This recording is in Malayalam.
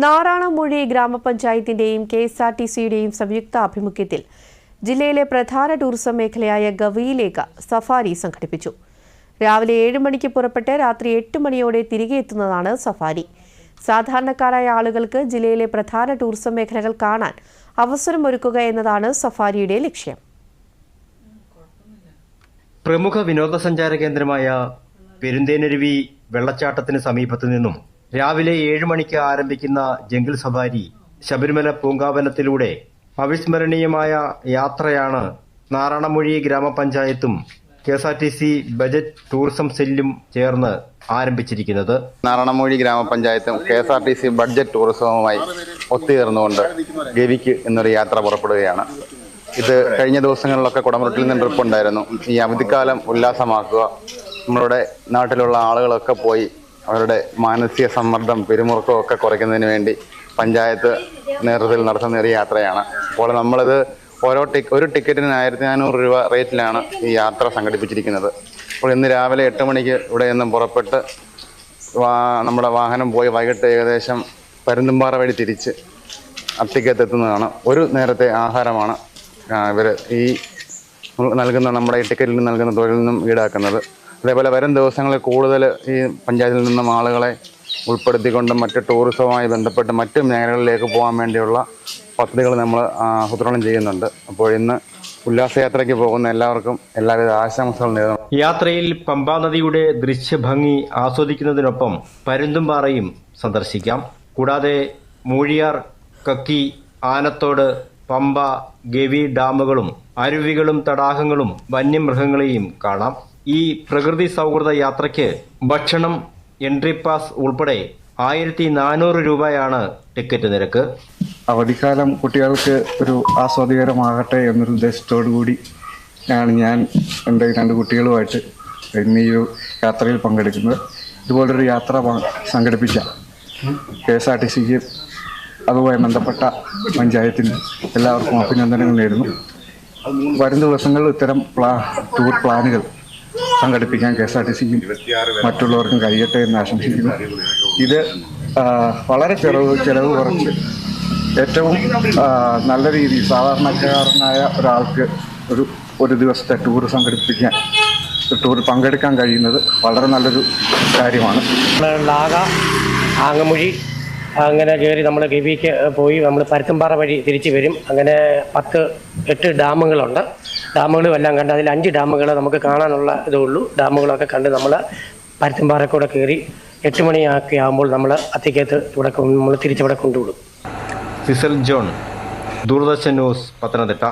നാറാണമൂഴി ഗ്രാമപഞ്ചായത്തിന്റെയും കെഎസ്ആർടിസിയുടെയും സംയുക്ത ആഭിമുഖ്യത്തിൽ ജില്ലയിലെ പ്രധാന ടൂറിസം മേഖലയായ ഗവിയിലേക്ക് സഫാരി സംഘടിപ്പിച്ചു. രാവിലെ 7 മണിക്ക് പുറപ്പെട്ട് രാത്രി 8 മണിയോടെ തിരികെ എത്തുന്നതാണ് സഫാരി. സാധാരണക്കാരായ ആളുകൾക്ക് ജില്ലയിലെ പ്രധാന ടൂറിസം മേഖലകൾ കാണാൻ അവസരമൊരുക്കുക എന്നതാണ് സഫാരിയുടെ ലക്ഷ്യം. പ്രമുഖ വിനോദസഞ്ചാര കേന്ദ്രമായ പെരുന്തേനരുവി വെള്ളച്ചാട്ടത്തിന് സമീപത്തു നിന്നും രാവിലെ 7 മണിക്ക് ആരംഭിക്കുന്ന ജംഗിൾ സഫാരി ശബരിമല പൂങ്കാവനത്തിലൂടെ അവിസ്മരണീയമായ യാത്രയാണ് നാറാണമൂഴി ഗ്രാമപഞ്ചായത്തും കെഎസ്ആർടിസി ബജറ്റ് ടൂറിസം സെല്ലും ചേർന്ന് ആരംഭിച്ചിരിക്കുന്നത്. നാറാണമൂഴി ഗ്രാമപഞ്ചായത്തും കെഎസ്ആർടിസി ബഡ്ജറ്റ് ടൂറിസവുമായി ഒത്തുചേർന്നുകൊണ്ട് ഗവിക്ക് എന്നൊരു യാത്ര പുറപ്പെടുകയാണ്. ഇത് കഴിഞ്ഞ ദിവസങ്ങളിലൊക്കെ കുടമുരുട്ടിൽ നിന്ന് ട്രിപ്പ് ഉണ്ടായിരുന്നു. ഈ അവധിക്കാലം ഉല്ലാസമാക്കുക, നമ്മളുടെ നാട്ടിലുള്ള ആളുകളൊക്കെ പോയി അവരുടെ മാനസിക സമ്മർദ്ദം പിരിമുറുക്കവും ഒക്കെ കുറയ്ക്കുന്നതിന് വേണ്ടി പഞ്ചായത്ത് നേതൃത്വത്തിൽ നടത്തുന്ന ഒരു യാത്രയാണ്. അപ്പോൾ നമ്മളിത് ഒരു ടിക്കറ്റിന് 1400 രൂപ റേറ്റിലാണ് ഈ യാത്ര സംഘടിപ്പിച്ചിരിക്കുന്നത്. അപ്പോൾ ഇന്ന് രാവിലെ 8 മണിക്ക് ഇവിടെ നിന്നും പുറപ്പെട്ട് നമ്മുടെ വാഹനം പോയി വൈകിട്ട് ഏകദേശം പരുന്തുംപാറ വഴി തിരിച്ച് അത്തിക്കത്തെത്തുന്നതാണ്. ഒരു നേരത്തെ ആഹാരമാണ് ഇവർ ഈ നൽകുന്ന നമ്മുടെ ഈ ടിക്കറ്റിൽ നിന്ന് നൽകുന്ന തൊഴിലിൽ നിന്നും ഈടാക്കുന്നത്. അതേപോലെ വരും ദിവസങ്ങളിൽ കൂടുതൽ ഈ പഞ്ചായത്തിൽ നിന്നും ആളുകളെ ഉൾപ്പെടുത്തിക്കൊണ്ടും മറ്റ് ടൂറിസവുമായി ബന്ധപ്പെട്ട് മറ്റ് മേഖലകളിലേക്ക് പോകാൻ വേണ്ടിയുള്ള പദ്ധതികൾ നമ്മൾ ആസൂത്രണം ചെയ്യുന്നുണ്ട്. അപ്പോൾ ഇന്ന് ഉല്ലാസയാത്രയ്ക്ക് പോകുന്ന എല്ലാവർക്കും എല്ലാവിധ ആശംസകൾ നേരുന്നു. യാത്രയിൽ പമ്പാ നദിയുടെ ദൃശ്യഭംഗി ആസ്വദിക്കുന്നതിനൊപ്പം പരുന്തുംപാറയും സന്ദർശിക്കാം. കൂടാതെ മൂഴിയാർ, കക്കി, ആനത്തോട്, പമ്പ, ഗവി ഡാമുകളും അരുവികളും തടാകങ്ങളും വന്യമൃഗങ്ങളെയും കാണാം. ഈ പ്രകൃതി സൗഹൃദ യാത്രയ്ക്ക് ഭക്ഷണം, എൻട്രി പാസ് ഉൾപ്പെടെ 1400 രൂപയാണ് ടിക്കറ്റ് നിരക്ക്. അവധിക്കാലം കുട്ടികൾക്ക് ഒരു ആസ്വാദികരമാകട്ടെ എന്നൊരു ഉദ്ദേശത്തോടു കൂടി ഞാൻ എൻ്റെ 2 കുട്ടികളുമായിട്ട് ഇന്ന് ഈ യാത്രയിൽ പങ്കെടുക്കുന്നത്. ഇതുപോലൊരു യാത്ര സംഘടിപ്പിച്ച കെഎസ്ആർടിസിക്ക് അതുമായി ബന്ധപ്പെട്ട പഞ്ചായത്തിന് എല്ലാവർക്കും അഭിനന്ദനങ്ങൾ നേരുന്നു. വരും ദിവസങ്ങളിൽ ഇത്തരം ടൂർ പ്ലാനുകൾ സംഘടിപ്പിക്കാൻ കെഎസ്ആർടിസിക്കും മറ്റുള്ളവർക്കും കഴിയട്ടെ എന്ന് ആശംസിക്കുന്നു. ഇത് വളരെ ചെലവ് കുറച്ച് ഏറ്റവും നല്ല രീതിയിൽ സാധാരണക്കാരനായ ഒരാൾക്ക് ഒരു ദിവസത്തെ ടൂർ സംഘടിപ്പിക്കാൻ ടൂർ പങ്കെടുക്കാൻ കഴിയുന്നത് വളരെ നല്ലൊരു കാര്യമാണ്. ആങ്ങമൂഴി അങ്ങനെ കയറി നമ്മൾ ഗവിക്ക് പോയി നമ്മൾ പരുത്തുംപാറ വഴി തിരിച്ചു വരും. അങ്ങനെ 8 ഡാമുകളുണ്ട്. ഡാമുകളും എല്ലാം കണ്ട് അതിൽ 5 ഡാമുകൾ നമുക്ക് കാണാനുള്ള ഇതേ ഉള്ളൂ. ഡാമുകളൊക്കെ കണ്ട് നമ്മൾ പരുത്തുംപാറ കൂടെ കയറി 8 മണിയൊക്കെ ആകുമ്പോൾ നമ്മൾ അത്തിക്കത്ത് ഇവിടെ നമ്മൾ തിരിച്ചിവിടെ കൊണ്ടുവിടും. സിസൽ ജോൺ, ദൂരദർശൻ ന്യൂസ്, പത്തനംതിട്ട.